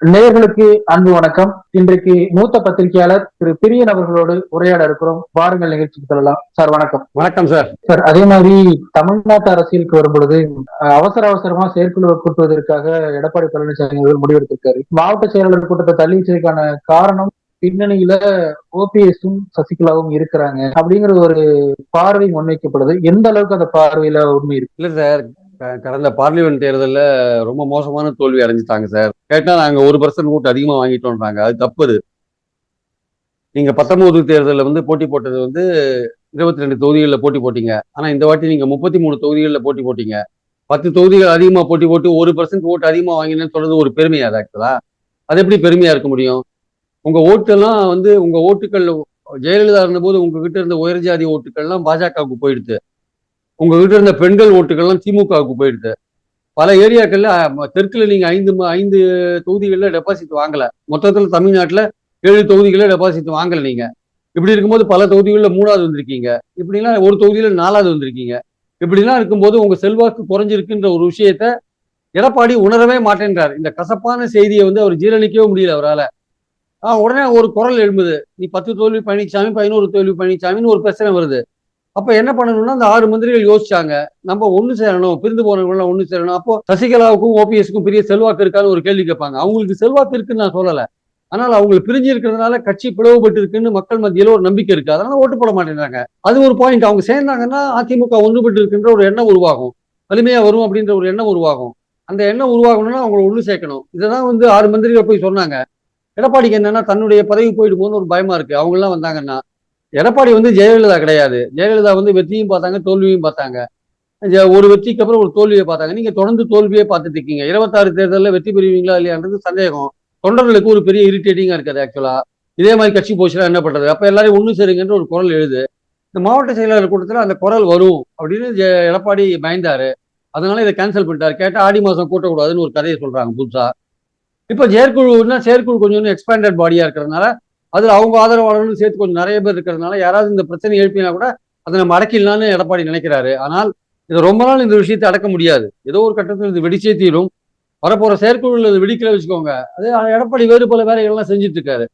நேயர்களுக்கு அன்பு வணக்கம். இன்றைக்கு மூத்த பத்திரிகையாளர் திரு பிரியன் அவர்களோடு உரையாட இருக்கிறோம். வாருங்கள் நிகழ்ச்சிக்கு செல்லலாம். சார் வணக்கம். வணக்கம் சார். சார், அதே மாதிரி தமிழ்நாட்டு அரசியலுக்கு வரும் பொழுது அவசர அவசரமா செயற்குழுவை கூட்டுவதற்காக எடப்பாடி பழனிசாமி அவர்கள் முடிவெடுத்திருக்காரு. மாவட்ட செயலாளர் கூட்டத்தை தள்ளி வச்சதுக்கான காரணம் பின்னணியில ஓபிஎஸும் சசிகலாவும் இருக்கிறாங்க அப்படிங்கிற ஒரு பார்வை முன்வைக்கப்படுது. எந்த அளவுக்கு அந்த பார்வையில உண்மை இருக்கு? இல்ல சார், கடந்த பார்லிமெண்ட் தேர்தலில் ரொம்ப மோசமான தோல்வி அடைஞ்சிட்டாங்க சார். கேட்டா நாங்க 1% ஓட்டு அதிகமா வாங்கிட்டோம்ன்றாங்க. அது தப்பு. நீங்க 19 தேர்தலில் போட்டி போட்டது 22 தொகுதிகளில் போட்டி போட்டீங்க. ஆனா இந்த வாட்டி நீங்க 33 தொகுதிகளில் போட்டி போட்டீங்க. 10 தொகுதிகள் அதிகமா போட்டி போட்டு 1% ஓட்டு அதிகமா வாங்கினேன்னு சொல்றது ஒரு பெருமையா? அது ஆக்சுவலா அது எப்படி பெருமையா இருக்க முடியும்? உங்க ஓட்டெல்லாம் உங்க ஓட்டுகள் ஜெயலலிதா இருந்தபோது உங்ககிட்ட இருந்த உயர் ஜாதி ஓட்டுகள்லாம் பாஜகவுக்கு போயிடுது. உங்ககிட்ட இருந்த பெண்கள் ஓட்டுகள்லாம் திமுகவுக்கு போயிடுது. பல ஏரியாக்கள்ல தெற்குல நீங்க ஐந்து தொகுதிகளில் டெபாசிட் வாங்கல. மொத்தத்தில் தமிழ்நாட்டில் 7 தொகுதிகளில் டெபாசிட் வாங்கல நீங்க. இப்படி இருக்கும்போது பல தொகுதிகளில் 3வது வந்திருக்கீங்க. இப்படிலாம் ஒரு தொகுதியில 4வது வந்திருக்கீங்க. இப்படிலாம் இருக்கும்போது உங்க செல்வாக்கு குறைஞ்சிருக்குன்ற ஒரு விஷயத்த எடப்பாடி உணரவே மாட்டேன்றார். இந்த கசப்பான செய்தியை அவர் ஜீரணிக்கவே முடியல அவரால். உடனே ஒரு குரல் எழும்புது, நீ 10 தோல்வி பழனிசாமி, 11 தோல்வி பழனிசாமின்னு ஒரு பிரச்சனை வருது. அப்ப என்ன பண்ணணும்னா, அந்த 6 மந்திரிகள் யோசிச்சாங்க, நம்ம ஒண்ணு சேரணும், பிரிந்து போனவங்க ஒண்ணு சேரணும். அப்போ சசிகலாவுக்கும் ஓபிஎஸ்க்கும் பெரிய செல்வாக்கு இருக்கான்னு ஒரு கேள்வி கேட்பாங்க. அவங்களுக்கு செல்வாக்கு இருக்குன்னு நான் சொல்லல. ஆனால் அவங்களுக்கு பிரிஞ்சு இருக்கிறதுனால கட்சி பிளவுபட்டு இருக்குன்னு மக்கள் மத்தியில ஒரு நம்பிக்கை இருக்கு. அதனால ஓட்டு போட மாட்டேங்கிறாங்க. அது ஒரு பாயிண்ட். அவங்க சேர்ந்தாங்கன்னா அதிமுக ஒன்றுபட்டு இருக்கின்ற ஒரு எண்ணம் உருவாகும், வலிமையா வரும் அப்படின்ற ஒரு எண்ணம் உருவாகும். அந்த எண்ணம் உருவாகணும்னா அவங்களை ஒண்ணு சேர்க்கணும். இதைதான் 6 மந்திரிகள் போய் சொன்னாங்க. எடப்பாடிக்கு என்னன்னா, தன்னுடைய பதவி போயிடுமோன்னு ஒரு பயமா இருக்கு. அவங்க எல்லாம் வந்தாங்கன்னா. எடப்பாடி ஜெயலலிதா கிடையாது. ஜெயலலிதா வெற்றியும் பார்த்தாங்க, தோல்வியும் பார்த்தாங்க. ஒரு வெற்றிக்கு அப்புறம் ஒரு தோல்வியை பார்த்தாங்க. நீங்க தொடர்ந்து தோல்வியே பார்த்துட்டு இருக்கீங்க. 26 தேர்தலில் வெற்றி பெறுவீங்களா இல்லையான்றது சந்தேகம். தொண்டர்களுக்கு ஒரு பெரிய இரிட்டேட்டிங்கா இருக்காது ஆக்சுவலா. இதே மாதிரி கட்சி போச்சுன்னா என்ன பண்றது? அப்ப எல்லாரும் ஒண்ணு சேருங்கன்ற ஒரு குரல் எழுது. இந்த மாவட்ட செயலாளர் கூட்டத்தில் அந்த குரல் வரும் அப்படின்னு எடப்பாடி பயந்தாரு. அதனால இதை கேன்சல் பண்ணிட்டாரு. கேட்டா ஆடி மாசம் கூட்டக்கூடாதுன்னு ஒரு கதையை சொல்றாங்க புதுசா. இப்ப செயற்குழு கொஞ்சம் எக்ஸ்பேண்டட் பாடியா இருக்கிறதுனால அதுல அவங்க ஆதரவாளர்களும் சேர்த்து கொஞ்சம் நிறைய பேர் இருக்கிறதுனால யாராவது இந்த பிரச்சனை எழுப்பினா கூட அதை நம்ம அடக்கிடலான்னு எடப்பாடி நினைக்கிறாரு. ஆனால் இது ரொம்ப நாள் இந்த விஷயத்தை அடக்க முடியாது. ஏதோ ஒரு கட்டத்தில் இது வெடிச்சே தீரும். வரப்போற செயற்குழுல இது வெடிக்கல வச்சுக்கோங்க. அது எடப்பாடி வேறு பல வேலைகள்லாம் செஞ்சுட்டு இருக்காரு.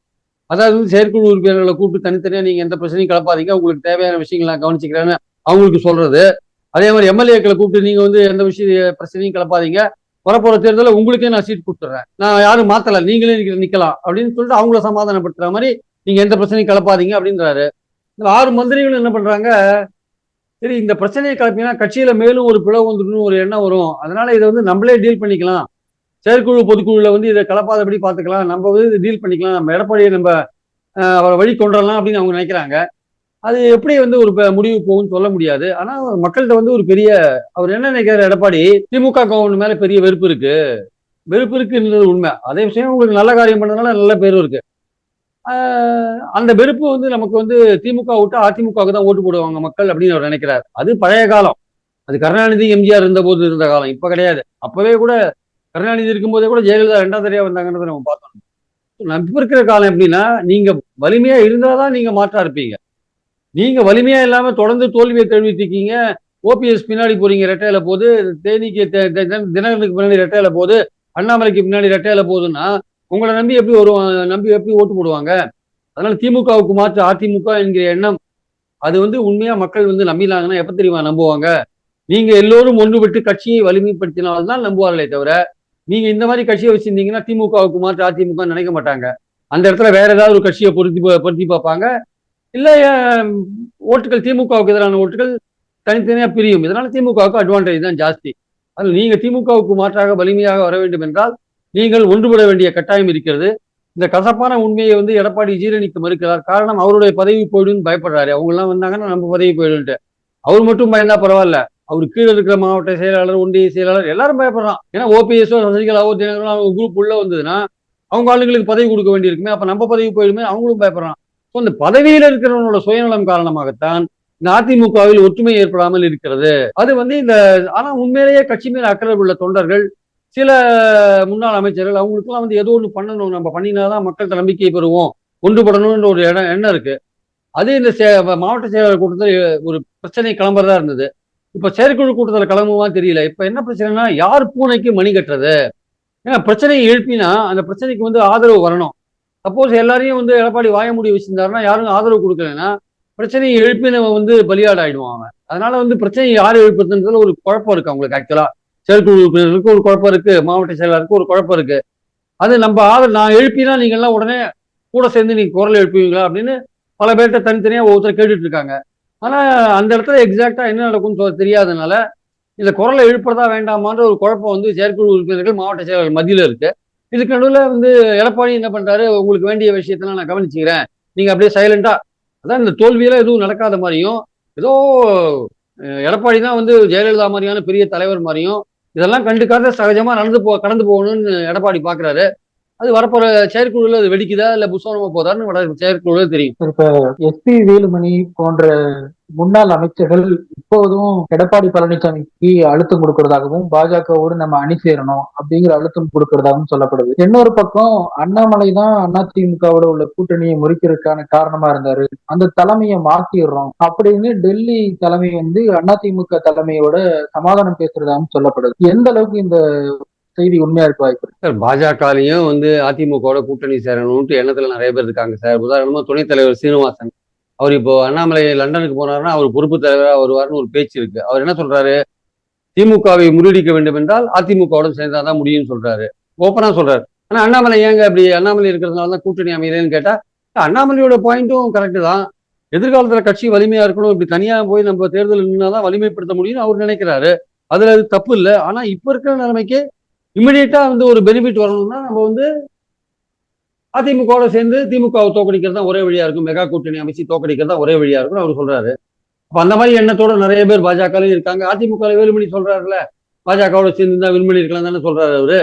அதாவது செயற்குழு உறுப்பினர்களை கூப்பிட்டு தனித்தனியா நீங்க எந்த பிரச்சனையும் கலப்பாதீங்க, உங்களுக்கு தேவையான விஷயங்கள் நான் கவனிச்சுக்கிறேன்னு அவங்களுக்கு சொல்றது. அதே மாதிரி எம்எல்ஏக்களை கூப்பிட்டு நீங்க எந்த விஷய பிரச்சனையும் கலப்பாதீங்க, வரப்போற தேர்தலில் உங்களுக்கே நான் சீட் கொடுத்துட்றேன், நான் யாரும் மாத்தல, நீங்களே நிக்கலாம் அப்படின்னு சொல்லிட்டு அவங்கள சமாதானப்படுத்துற மாதிரி நீங்க எந்த பிரச்சனையும் கலப்பாதீங்க அப்படின்றாரு. இந்த 6 மந்திரிகளும் என்ன பண்றாங்க, சரி இந்த பிரச்சனையை கலப்பினா கட்சியில மேலும் ஒரு பிளவு வந்துடும் ஒரு எண்ணம் வரும், அதனால இதை நம்மளே டீல் பண்ணிக்கலாம், செயற்குழு பொதுக்குழுல இதை கலப்பாதபடி பார்த்துக்கலாம், நம்ம டீல் பண்ணிக்கலாம், நம்ம எடப்பாடியை நம்ம அவரை வழி கொண்டுடலாம் அப்படின்னு அவங்க நினைக்கிறாங்க. அது எப்படி ஒரு முடிவு போகும்னு சொல்ல முடியாது. ஆனா மக்கள்கிட்ட ஒரு பெரிய, அவர் என்ன நினைக்கிறார், எடப்பாடி திமுக கவர்மெண்ட் மேல பெரிய வெறுப்பு இருக்குன்றது உண்மை. அதே விஷயம் உங்களுக்கு நல்ல காரியம் பண்ணதுனால நல்ல பேரும் இருக்கு. அந்த வெறுப்பு நமக்கு திமுக விட்டு அதிமுகவுக்கு தான் ஓட்டு போடுவாங்க மக்கள் அப்படின்னு அவர் நினைக்கிறார். அது பழைய காலம். அது கருணாநிதி எம்ஜிஆர் இருந்த போது இருந்த காலம், இப்ப கிடையாது. அப்பவே கூட கருணாநிதி இருக்கும்போதே கூட ஜெயலலிதா 2வது தடவையா வந்தாங்கன்றதை நம்ம பார்த்தோம். இப்ப இருக்கிற காலம் எப்படின்னா, நீங்க வலிமையா இருந்தாதான் நீங்க மாற்றா இருப்பீங்க. நீங்க வலிமையா இல்லாம தொடர்ந்து தோல்வியை தழுவிட்டு இருக்கீங்க. ஓபிஎஸ் பின்னாடி போறீங்க ரெட்டையில போது, தேனிக்கு தினகரனுக்கு பின்னாடி ரெட்டையில போது, அண்ணாமலைக்கு பின்னாடி ரெட்டையில போகுதுன்னா உங்களை நம்பி எப்படி எப்படி ஓட்டு போடுவாங்க? அதனால திமுகவுக்கு மாற்று அதிமுக என்கிற எண்ணம் அது உண்மையா மக்கள் நம்பினாங்கன்னா எப்ப தெரியுமா நம்புவாங்க? நீங்க எல்லோரும் ஒன்றுபட்டு கட்சியை வலிமைப்படுத்தினால்தான் நம்புவார்களே தவிர, நீங்க இந்த மாதிரி கட்சியை வச்சிருந்தீங்கன்னா திமுகவுக்கு மாற்று அதிமுக நினைக்க மாட்டாங்க. அந்த இடத்துல வேற ஏதாவது ஒரு கட்சியை பொருத்தி பார்ப்பாங்க. இல்ல ஓட்டுகள் திமுகவுக்கு எதிரான ஓட்டுகள் தனித்தனியா பிரியும். இதனால திமுகவுக்கு அட்வான்டேஜ் தான் ஜாஸ்தி. அதில் நீங்க திமுகவுக்கு மாற்றாக வலிமையாக வர வேண்டும் என்றால் நீங்கள் ஒன்றுபட வேண்டிய கட்டாயம் இருக்கிறது. இந்த கசப்பான உண்மையை எடப்பாடி ஜீரணிக்க மறுக்கிறார். காரணம், அவருடைய பதவி போயிடுன்னு பயப்படுறாரு. அவங்க எல்லாம் வந்தாங்கன்னா நம்ம பதவி போயிடுன்ட்டு. அவர் மட்டும் பயந்தா பரவாயில்ல, அவரு கீழே இருக்கிற மாவட்ட செயலாளர், ஒன்றிய செயலாளர் எல்லாரும் பயப்படுறான். ஏன்னா ஓபிஎஸ்ஓ சசிகலாவோ தினகரனோ அவங்க குரூப் உள்ள வந்ததுன்னா அவங்க ஆளுங்களுக்கு பதவி கொடுக்க வேண்டியிருக்குமே, அப்ப நம்ம பதவி போயிடுமே, அவங்களும் பயப்படுறான். இந்த பதவியில் இருக்கிறவனோட சுயநலம் காரணமாகத்தான் இந்த அதிமுகவில் ஒற்றுமை ஏற்படாமல் இருக்கிறது. அது இந்த ஆனா உண்மையிலேயே கட்சி மேல் அக்கறை உள்ள தொண்டர்கள், சில முன்னாள் அமைச்சர்கள், அவங்களுக்குலாம் ஏதோ ஒன்று பண்ணணும், நம்ம பண்ணினாதான் மக்கள்கிட்ட நம்பிக்கை பெறுவோம், ஒன்றுபடணும்ன்ற ஒரு எண்ணம் இருக்கு. அது இந்த மாவட்ட செயலாளர் கூட்டத்தில் ஒரு பிரச்சனை கிளம்புறதா இருந்தது. இப்ப செயற்குழு கூட்டத்தில் கிளம்புவான்னு தெரியல. இப்ப என்ன பிரச்சனைனா, யார் பூனைக்கு மணி கட்டுறது? ஏன்னா பிரச்சனையை எழுப்பினா அந்த பிரச்சனைக்கு வந்து ஆதரவு வரணும். சப்போஸ் எல்லாரையும் வந்து எடப்பாடி வாய மூடி வச்சிருந்தாருன்னா, யாரும் ஆதரவு கொடுக்கலைன்னா பிரச்சனையை எழுப்பினவன் வந்து பலியாடு ஆயிடுவான் அவன். அதனால வந்து பிரச்சனையை யார் எழுப்புறதுன்றதுல ஒரு குழப்பம் இருக்கு அவங்களுக்கு. ஆக்சுவலா செயற்குழு உறுப்பினர்களுக்கு ஒரு குழப்பம் இருக்கு, மாவட்ட செயலாளருக்கு ஒரு குழப்பம் இருக்கு. அது நம்ம நான் எழுப்பினா நீங்க எல்லாம் உடனே கூட சேர்ந்து நீங்க குரல் எழுப்புவீங்களா அப்படின்னு பல பேர்கிட்ட தனித்தனியா ஒவ்வொருத்தர் கேட்டுட்டு இருக்காங்க. ஆனா அந்த இடத்துல எக்ஸாக்டா என்ன நடக்கும்னு தெரியாதனால இந்த குரலை எழுப்புறதா வேண்டாமான்ற ஒரு குழப்பம் வந்து செயற்குழு உறுப்பினர்கள் மாவட்ட செயலாளர் மத்தியில இருக்கு. இதுக்கு நடுவில் வந்து எடப்பாடி என்ன பண்றாரு, உங்களுக்கு வேண்டிய விஷயத்தெல்லாம் நான் கவனிச்சுக்கிறேன், நீங்க அப்படியே சைலண்டா, அதான் இந்த தோல்வியெல்லாம் எதுவும் நடக்காத மாதிரியும், ஏதோ எடப்பாடி தான் வந்து ஜெயலலிதா மாதிரியான பெரிய தலைவர் மாதிரியும், இதெல்லாம் கண்டுக்காத சகஜமா கடந்து போகணும்னு எடப்பாடி பாக்குறாரு. அது வரப்போற செயற்குழுல அது வெடிக்குதா இல்ல புஸ்வானமா போதான்னு செயற்குழுல தெரியும். இப்ப எஸ்பி வேலுமணி போன்ற முன்னாள் அமைச்சர்கள் இப்போதும் எடப்பாடி பழனிசாமிக்கு அழுத்தம் கொடுக்கறதாகவும் பாஜகவோடு நம்ம அணி சேரணும் அப்படிங்கிற அழுத்தம் கொடுக்கறதாகவும் சொல்லப்படுது. இன்னொரு பக்கம் அண்ணாமலை தான் அதிமுகவோட உள்ள கூட்டணியை முறிக்கிறதுக்கான காரணமா இருந்தாரு, அந்த தலைமையை மாத்திடுறோம் அப்படின்னு டெல்லி தலைமை வந்து அதிமுக தலைமையோட சமாதானம் பேசுறதாகவும் சொல்லப்படுது. எந்த அளவுக்கு இந்த செய்தி உண்மையா இருக்க வாய்ப்பு இருக்கு? சார் பாஜகலையும் வந்து அதிமுகவோட கூட்டணி சேரணும்ட்டு எண்ணத்துல நிறைய பேர் இருக்காங்க சார். உதாரணமா துணைத் தலைவர் சீனிவாசன், அவர் இப்போ அண்ணாமலை லண்டனுக்கு போனாருன்னா அவர் பொறுப்பு தலைவராக வருவார்னு ஒரு பேச்சு இருக்கு. அவர் என்ன சொல்றாரு, திமுகவை முறியடிக்க வேண்டும் என்றால் அதிமுகவுடன் சேர்ந்தாதான் முடியும்னு சொல்றாரு, ஓப்பனா சொல்றாரு. ஆனா அண்ணாமலை ஏங்க அப்படி, அண்ணாமலை இருக்கிறதுனால தான் கூட்டணி அமையலன்னு கேட்டா, அண்ணாமலையோட பாயிண்ட்டும் கரெக்டு தான். எதிர்காலத்துல கட்சி வலிமையா இருக்கணும், இப்படி தனியா போய் நம்ம தேர்தல் நின்னாதான் வலிமைப்படுத்த முடியும்னு அவர் நினைக்கிறாரு. அதுல அது தப்பு இல்லை. ஆனா இப்ப இருக்கிற நிலைமைக்கு இமிடியேட்டா வந்து ஒரு பெனிஃபிட் வரணும்னா நம்ம வந்து அதிமுகவோட சேர்ந்து திமுகவை தோக்கடிக்கிறது தான் ஒரே வழியா இருக்கும், மெகா கூட்டணி அமைச்சு தோக்கடிக்கிறது தான் ஒரே வழியா இருக்கும்னு அவர் சொல்றாரு. அப்ப அந்த மாதிரி எண்ணத்தோட நிறைய பேர் பாஜகலையும் இருக்காங்க. அதிமுக வேலுமணி சொல்றாருல, பாஜகவோட சேர்ந்து தான் வின் பண்ணிருக்கலாம் தானே சொல்றாரு அவரு.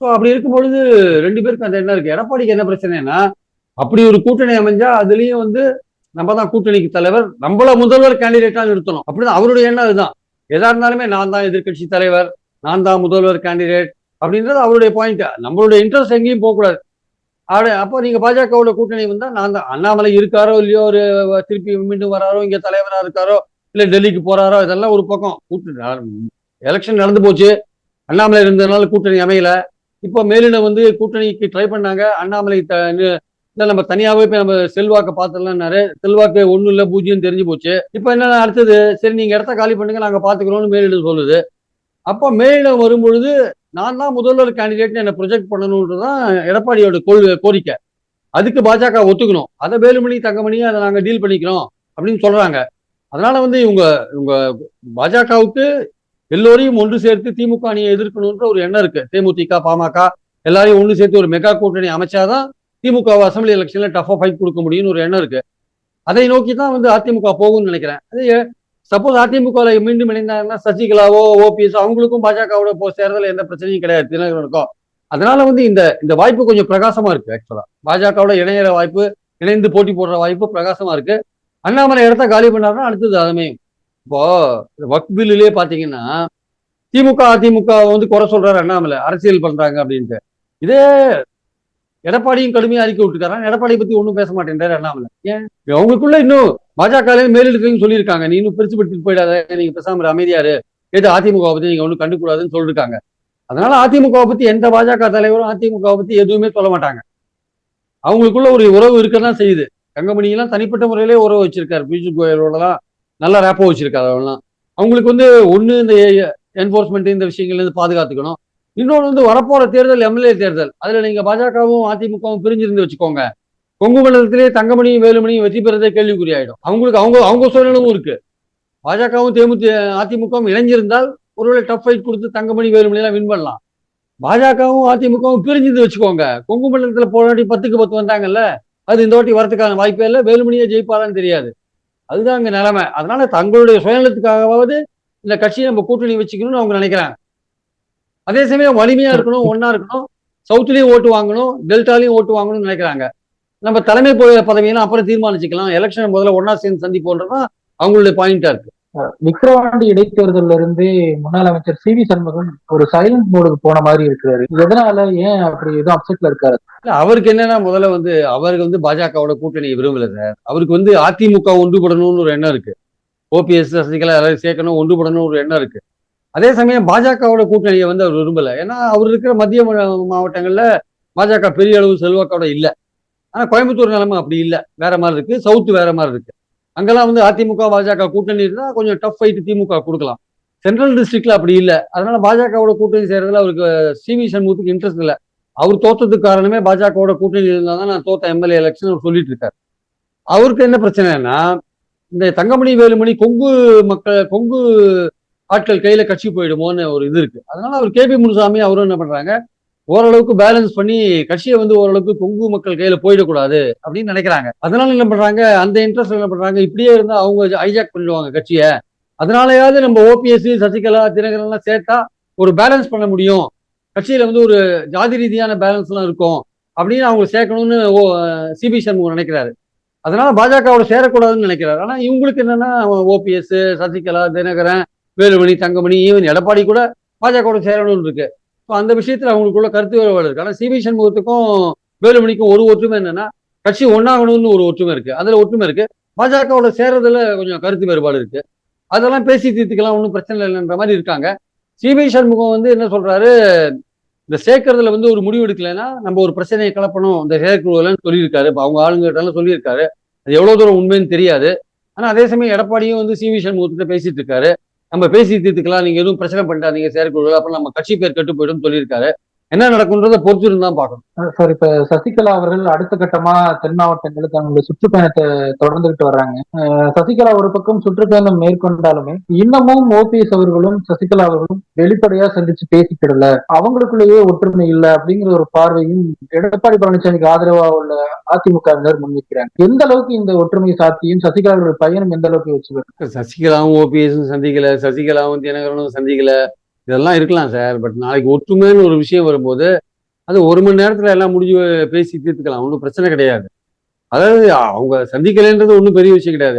ஸோ அப்படி இருக்கும் பொழுது ரெண்டு பேருக்கு அந்த எண்ணம் இருக்கு. எடப்பாடிக்கு என்ன பிரச்சனைனா, அப்படி ஒரு கூட்டணி அமைஞ்சா அதுலயும் வந்து நம்ம தான் கூட்டணிக்கு தலைவர், நம்மள முதல்வர் கேண்டிடேட்டா நிறுத்தணும், அப்படிதான் அவருடைய எண்ணம். அதுதான் எதா இருந்தாலுமே நான் தான் எதிர்கட்சி தலைவர், நான் தான் முதல்வர் கேண்டிடேட் அப்படின்றது அவருடைய பாயிண்ட். நம்மளுடைய இன்ட்ரெஸ்ட் எங்கேயும் போகக்கூடாது. அப்போ நீங்க பாஜகவோட கூட்டணி வந்தா நான் தான், அண்ணாமலை இருக்காரோ இல்லையோ, ஒரு திருப்பி மீண்டும் வராரோ, இங்க தலைவரா இருக்காரோ, இல்ல டெல்லிக்கு போறாரோ, இதெல்லாம் ஒரு பக்கம். கூட்டணி எலெக்ஷன் நடந்து போச்சு, அண்ணாமலை இருந்ததுனால கூட்டணி அமையல. இப்போ மேலிடம் வந்து கூட்டணிக்கு ட்ரை பண்ணாங்க, அண்ணாமலை இல்ல நம்ம தனியாவே போய் நம்ம செல்வாக்க பார்த்துடலாம்னாரு. செல்வாக்கு ஒண்ணும் இல்ல, 0 தெரிஞ்சு போச்சு. இப்போ என்ன அடுத்தது, சரி நீங்க இடத்த காலி பண்ணுங்க நாங்க பாத்துக்கிறோம்னு மேலிடம் சொல்லுது. அப்போ மேலிடம் வரும்பொழுது நான் தான் முதல்வர் கேண்டிடேட் என்ன ப்ரொஜெக்ட் பண்ணணும்ன்றதுதான் எடப்பாடியோட கோரிக்கை. அதுக்கு பாஜக ஒத்துக்கணும். அதை வேலுமணி தங்கமணி அதை நாங்க டீல் பண்ணிக்கிறோம் அப்படின்னு சொல்றாங்க. அதனால வந்து இவங்க இவங்க பாஜகவுக்கு எல்லோரையும் ஒன்று சேர்த்து திமுக அணியை எதிர்க்கணும்ன்ற ஒரு எண்ணம் இருக்கு. தேமுதிக, பாமக எல்லாரையும் ஒன்று சேர்த்து ஒரு மெகா கூட்டணி அமைச்சாதான் திமுக அசம்பிளி எலெக்ஷன்ல டஃபா ஃபைட் கொடுக்க முடியும்னு ஒரு எண்ணம் இருக்கு. அதை நோக்கி தான் வந்து அதிமுக போகும்னு நினைக்கிறேன். அது சப்போஸ் அதிமுக மீண்டும் இணைந்தாங்கன்னா சசிகலாவோ ஓபிஎஸ் அவங்களுக்கும் பாஜகவோட சேர்றதுல எந்த பிரச்சனையும் கிடையாது தினகரனுக்கும். அதனால வந்து இந்த இந்த வாய்ப்பு கொஞ்சம் பிரகாசமா இருக்கு. ஆக்சுவலா பாஜகவோட இணையிற வாய்ப்பு, இணைந்து போட்டி போடுற வாய்ப்பு பிரகாசமா இருக்கு. அண்ணாமலை இடத்த காலி பண்ணாருன்னா அடுத்தது அதுமையும். இப்போ வக்ஃப் பில்லுலயே பாத்தீங்கன்னா திமுக அதிமுக வந்து குறை சொல்றாரு அண்ணாமலை, அரசியல் பண்றாங்க அப்படின்ட்டு. இதே எடப்பாடியும் கடுமையா அறிக்கை விட்டுருக்காரு, எடப்பாடியை பத்தி ஒன்றும் பேச மாட்டேன்றாரு அண்ணாமலை. ஏன் அவங்களுக்குள்ள இன்னும் பாஜக மேலிடத்துலையும் சொல்லியிருக்காங்க, நீ இன்னும் பெருசு படுத்திட்டு போயிடாத, நீங்க பேசாம அமைதியாரு, ஏதோ அதிமுக பத்தி நீங்க ஒன்றும் கண்டுக்கூடாதுன்னு சொல்லிருக்காங்க. அதனால அதிமுக பத்தி எந்த பாஜக தலைவரும் அதிமுக பத்தி எதுவுமே சொல்ல மாட்டாங்க. அவங்களுக்குள்ள ஒரு உறவு இருக்கதான் செய்யுது. தங்கமணி எல்லாம் தனிப்பட்ட முறையிலே உறவு வச்சிருக்காரு, பியூஷ் கோயலோடலாம் நல்ல ரேப்போ வச்சிருக்காரு. அவங்கலாம் அவங்களுக்கு வந்து ஒண்ணு இந்த என்போர்ஸ்மெண்ட் இந்த விஷயங்கள்ல இருந்து பாதுகாத்துக்கணும். இன்னொன்று வந்து வரப்போற தேர்தல் எம்எல்ஏ தேர்தல், அதுல நீங்க பாஜகவும் அதிமுகவும் பிரிஞ்சிருந்து வச்சுக்கோங்க, கொங்கு மண்டலத்திலேயே தங்கமணியும் வேலுமணியும் வெற்றி பெறதே கேள்விக்குறி ஆயிடும். அவங்களுக்கு அவங்க அவங்க சூழ்நிலும் இருக்கு. பாஜகவும் அதிமுகவும் இணைஞ்சிருந்தால் ஒருவேளை டஃப் ஃபைட் கொடுத்து தங்கமணி வேலுமணி எல்லாம் வின் பண்ணலாம். பாஜகவும் அதிமுகவும் பிரிஞ்சிருந்து வச்சுக்கோங்க, கொங்கு மண்டலத்துல போன வாட்டி 10க்கு 10 வந்தாங்கல்ல, அது இந்த வாட்டி வரதுக்கான வாய்ப்பே இல்லை. வேலுமணியே ஜெயிப்பாரான்னு தெரியாது. அதுதான் அங்க நிலைமை. அதனால தங்களுடைய சுயநலத்துக்காகவாவது இந்த கட்சியை நம்ம கூட்டணி வச்சுக்கணும்னு அவங்க நினைக்கிறாங்க. அதே சமயம் வலிமையா இருக்கணும், ஒன்னா இருக்கணும், சவுத்துலயும் ஓட்டு வாங்கணும், டெல்டாலையும் ஓட்டு வாங்கணும்னு நினைக்கிறாங்க. நம்ம தலைமை பதவியெல்லாம் அப்புறம் தீர்மானிச்சுக்கலாம், எலெக்ஷன் முதல்ல ஒன்னா சேர்ந்து சந்திப்போன்றதான் அவங்களுடைய பாயிண்டா இருக்கு. விக்கிரவாண்டி இடைத்தேர்தல்ல இருந்து முன்னாள் அமைச்சர் சி வி சண்முகம் ஒரு சைலண்ட் மோடுக்கு போன மாதிரி இருக்கிறாரு. எதனால, ஏன் அப்படி எதுவும் அப்செட்ல இருக்காரு? அவருக்கு என்னன்னா, முதல்ல வந்து அவருக்கு வந்து பாஜகவோட கூட்டணி விரும்பல சார். அவருக்கு வந்து அதிமுக ஒன்றுபடணும்னு ஒரு எண்ணம் இருக்கு. ஓபிஎஸ் சசிகலா எல்லாரும் சேர்க்கணும், ஒன்றுபடணும்னு ஒரு எண்ணம் இருக்கு. அதே சமயம் பாஜகவோட கூட்டணியை வந்து அவர் விரும்பல. ஏன்னா அவர் இருக்கிற மத்திய மாவட்டங்கள்ல பாஜக பெரிய அளவு செல்வாக்கோட இல்லை. ஆனா கோயம்புத்தூர் நிலைமை அப்படி இல்லை, வேற மாதிரி இருக்கு. சவுத் வேற மாதிரி இருக்கு. அங்கெல்லாம் வந்து அதிமுக பாஜக கூட்டணி இருந்தா கொஞ்சம் டஃப் ஃபைட் திமுக கொடுக்கலாம். சென்ட்ரல் டிஸ்ட்ரிக்ட்ல அப்படி இல்லை. அதனால பாஜகவோட கூட்டணி செய்யறதுல அவருக்கு சிவி சண்முகத்துக்கு இன்ட்ரெஸ்ட் இல்லை. அவர் தோற்றதுக்கு காரணமே பாஜகவோட கூட்டணி இருந்தாதான் நான் தோத்த எம்எல்ஏ எலெக்ஷன் சொல்லிட்டு இருக்காரு. அவருக்கு என்ன பிரச்சனைனா, இந்த தங்கமணி வேலுமணி கொங்கு ஆட்கள் கையில கட்சி போயிடுமோன்னு ஒரு இது இருக்கு. அதனால அவர் கேபி முனுசாமி அவரும் என்ன பண்றாங்க, ஓரளவுக்கு பேலன்ஸ் பண்ணி கட்சியை வந்து ஓரளவுக்கு கொங்கு மக்கள் கையில போயிடக்கூடாது அப்படின்னு நினைக்கிறாங்க. அதனால என்ன பண்றாங்க, அந்த இன்ட்ரெஸ்ட் என்ன பண்றாங்க, இப்படியே இருந்தா அவங்க ஹைஜாக் பண்ணிடுவாங்க கட்சியை. அதனாலயாவது நம்ம ஓபிஎஸ் சசிகலா தினகரன் எல்லாம் சேர்த்தா ஒரு பேலன்ஸ் பண்ண முடியும், கட்சியில வந்து ஒரு ஜாதி ரீதியான பேலன்ஸ் எல்லாம் இருக்கும் அப்படின்னு அவங்க சேர்க்கணும்னு சிபி சண்முகம் நினைக்கிறாரு. அதனால பாஜகவோட சேரக்கூடாதுன்னு நினைக்கிறாரு. ஆனா இவங்களுக்கு என்னன்னா, ஓபிஎஸ் சசிகலா தினகரன் வேலுமணி தங்கமணி ஈவன் எடப்பாடி கூட பாஜகவோட சேரணும்னு இருக்கு. அந்த விஷயத்துல அவங்களுக்குள்ள கருத்து வேறுபாடு இருக்கு. ஆனா சிபி சண்முகத்துக்கும் வேலுமணிக்கும் ஒரு ஒற்றுமை என்னன்னா, கட்சி ஒன்னாகணும்னு ஒரு ஒற்றுமை இருக்கு. அதுல ஒற்றுமை இருக்கு. பாஜகவோட சேர்றதுல கொஞ்சம் கருத்து வேறுபாடு இருக்கு. அதெல்லாம் பேசி தீர்த்துக்கலாம், ஒன்றும் பிரச்சனை இல்லைன்ற மாதிரி இருக்காங்க. சிபி சண்முகம் வந்து என்ன சொல்றாரு, இந்த சேர்க்கறதுல வந்து ஒரு முடிவு எடுக்கலைன்னா நம்ம ஒரு பிரச்சனையை கிளப்பணும் இந்த செயற்குழுலன்னு சொல்லியிருக்காரு. இப்போ அவங்க ஆளுங்கிட்ட சொல்லியிருக்காரு. அது எவ்வளவு தூரம் உண்மைன்னு தெரியாது. ஆனா அதே சமயம் எடப்பாடியும் வந்து சிவி சண்முகத்திட்ட பேசிட்டு இருக்காரு. நம்ம பேசி தீர்த்துக்கலாம், நீங்க எதுவும் பிரச்சனை பண்ணிட்டாதீங்க செயற்குழு, அப்புறம் நம்ம கட்சி பேர் கெட்டு போயிடும் சொல்லியிருக்காரு. என்ன நடக்கும்ன்றதை பொறுத்து இருந்தா பார்க்கணும். சார், இப்ப சசிகலா அவர்கள் அடுத்த கட்டமா தென் மாவட்டங்களில் தங்களுடைய சுற்றுப்பயணத்தை தொடர்ந்துகிட்டு வர்றாங்க. சசிகலா ஒரு பக்கம் சுற்றுப்பயணம் மேற்கொண்டாலுமே இன்னமும் ஓபிஎஸ் அவர்களும் சசிகலா அவர்களும் வெளிப்படையா சந்திச்சு பேசிக்கிடல, அவங்களுக்குள்ளேயே ஒற்றுமை இல்லை அப்படிங்கிற ஒரு பார்வையும் எடப்பாடி பழனிசாமிக்கு ஆதரவா உள்ள அதிமுகவினர் முன்வைக்கிறாங்க. எந்த அளவுக்கு இந்த ஒற்றுமை சாத்தியம், சசிகலாவுடைய பயணம் எந்த அளவுக்கு வச்சு சசிகலாவும் ஓபிஎஸும் சந்திக்கல, சசிகலாவும் தினகரனும் சந்திக்கல, இதெல்லாம் இருக்கலாம் சார். பட் நாளைக்கு ஒற்றுமைன்னு ஒரு விஷயம் வரும்போது அது 1 மணி நேரத்துல எல்லாம் முடிஞ்சு பேசி தீர்த்துக்கலாம், ஒன்றும் பிரச்சனை கிடையாது. அதாவது அவங்க சந்திக்கலைன்றது ஒன்றும் பெரிய விஷயம் கிடையாது.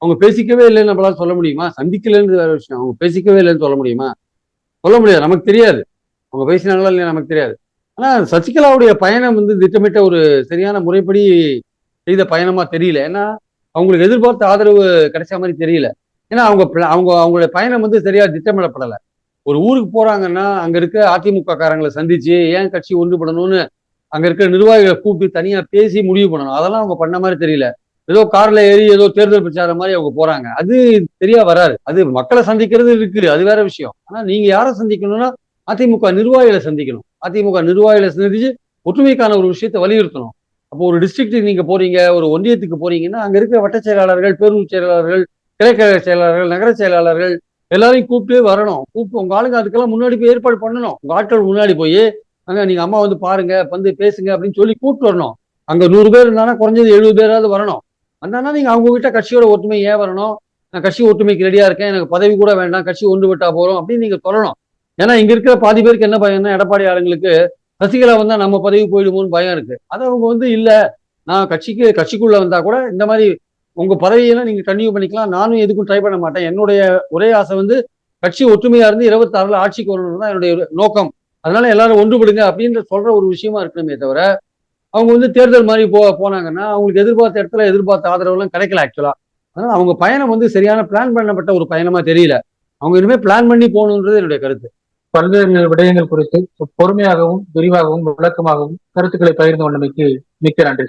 அவங்க பேசிக்கவே இல்லைன்னு நம்மளால சொல்ல முடியுமா? சந்திக்கலைன்றது வேற விஷயம். அவங்க பேசிக்கவே இல்லைன்னு சொல்ல முடியுமா? சொல்ல முடியாது, நமக்கு தெரியாது. அவங்க பேசினாங்களா இல்லையா நமக்கு தெரியாது. ஆனா சசிகலாவுடைய பயணம் வந்து திட்டமிட்ட ஒரு சரியான முறைப்படி செய்த பயணமா தெரியல. ஏன்னா அவங்களுக்கு எதிர்பார்த்த ஆதரவு கிடைச்ச மாதிரி தெரியல. ஏன்னா அவங்களுடைய பயணம் வந்து சரியா திட்டமிடப்படலை. ஒரு ஊருக்கு போறாங்கன்னா அங்க இருக்க அதிமுக காரங்களை சந்திச்சு ஏன் கட்சி ஒன்றுபடணும்னு அங்க இருக்கிற நிர்வாகிகளை கூப்பிட்டு தனியா பேசி முடிவு பண்ணணும். அதெல்லாம் அவங்க பண்ண மாதிரி தெரியல. ஏதோ கார்ல ஏறி ஏதோ தேர்தல் பிரச்சாரம் மாதிரி அவங்க போறாங்க. அது சரியா வராது. அது மக்களை சந்திக்கிறது இருக்கு, அது வேற விஷயம். ஆனா நீங்க யாரை சந்திக்கணும்னா அதிமுக நிர்வாகிகளை சந்திக்கணும். அதிமுக நிர்வாகிகளை சந்திச்சு ஒற்றுமைக்கான ஒரு விஷயத்தை வலியுறுத்தணும். அப்போ ஒரு டிஸ்ட்ரிக்ட்டுக்கு நீங்க போறீங்க, ஒரு ஒன்றியத்துக்கு போறீங்கன்னா அங்க இருக்கிற வட்ட செயலாளர்கள், பேரூர் செயலாளர்கள், கிளைக்கழக செயலாளர்கள், நகர செயலாளர்கள் எல்லாரையும் கூப்பிட்டு வரணும். கூப்பிட்டு உங்க ஆளுங்க அதுக்கெல்லாம் முன்னாடி போய் ஏற்பாடு பண்ணணும். உங்க ஆட்கள் முன்னாடி போய் அங்க நீங்க அம்மா வந்து பாருங்க, வந்து பேசுங்க அப்படின்னு சொல்லி கூப்பிட்டு வரணும். அங்க 100 பேர் இருந்தானா குறைஞ்சது 70 பேராவது வரணும். வந்தானா நீங்க அவங்க கிட்ட கட்சியோட ஒற்றுமை ஏன் வரணும், நான் கட்சி ஒற்றுமைக்கு ரெடியா இருக்கேன், எனக்கு பதவி கூட வேண்டாம், கட்சி ஒன்றுபட்டா போறோம் அப்படின்னு நீங்க சொல்லணும். ஏன்னா இங்க இருக்கிற பாதி பேருக்கு என்ன பயம்னா, எடப்பாடி ஆளுங்களுக்கு சசிகலா வந்தா நம்ம பதவி போயிடுமோன்னு பயம் இருக்கு. அது அவங்க வந்து இல்ல, நான் கட்சிக்குள்ள வந்தா கூட இந்த மாதிரி உங்க பதவியெல்லாம் நீங்க கன்டினியூ பண்ணிக்கலாம், நானும் எதுக்கும் ட்ரை பண்ண மாட்டேன், என்னுடைய ஒரே ஆசை வந்து கட்சி ஒற்றுமையா இருந்து 26ல ஆட்சிக்கு வரணும் தான் என்னுடைய நோக்கம், அதனால எல்லாரும் ஒன்றுபடுங்க அப்படின்னு சொல்ற ஒரு விஷயமா இருக்கணுமே தவிர, அவங்க வந்து தேர்தல் மாதிரி போனாங்கன்னா அவங்களுக்கு எதிர்பார்த்த இடத்துல எதிர்பார்த்த ஆதரவு எல்லாம் கிடைக்கல ஆக்சுவலா. அதனால அவங்க பயணம் வந்து சரியான பிளான் பண்ணப்பட்ட ஒரு பயணமா தெரியல. அவங்க இனிமே பிளான் பண்ணி போகணுன்றது என்னுடைய கருத்து. பல்வேறு விடயங்கள் குறித்து பொறுமையாகவும் விரிவாகவும் விளக்கமாகவும் கருத்துக்களை பகிர்ந்து கொண்டமைக்கு மிக்க நன்றி.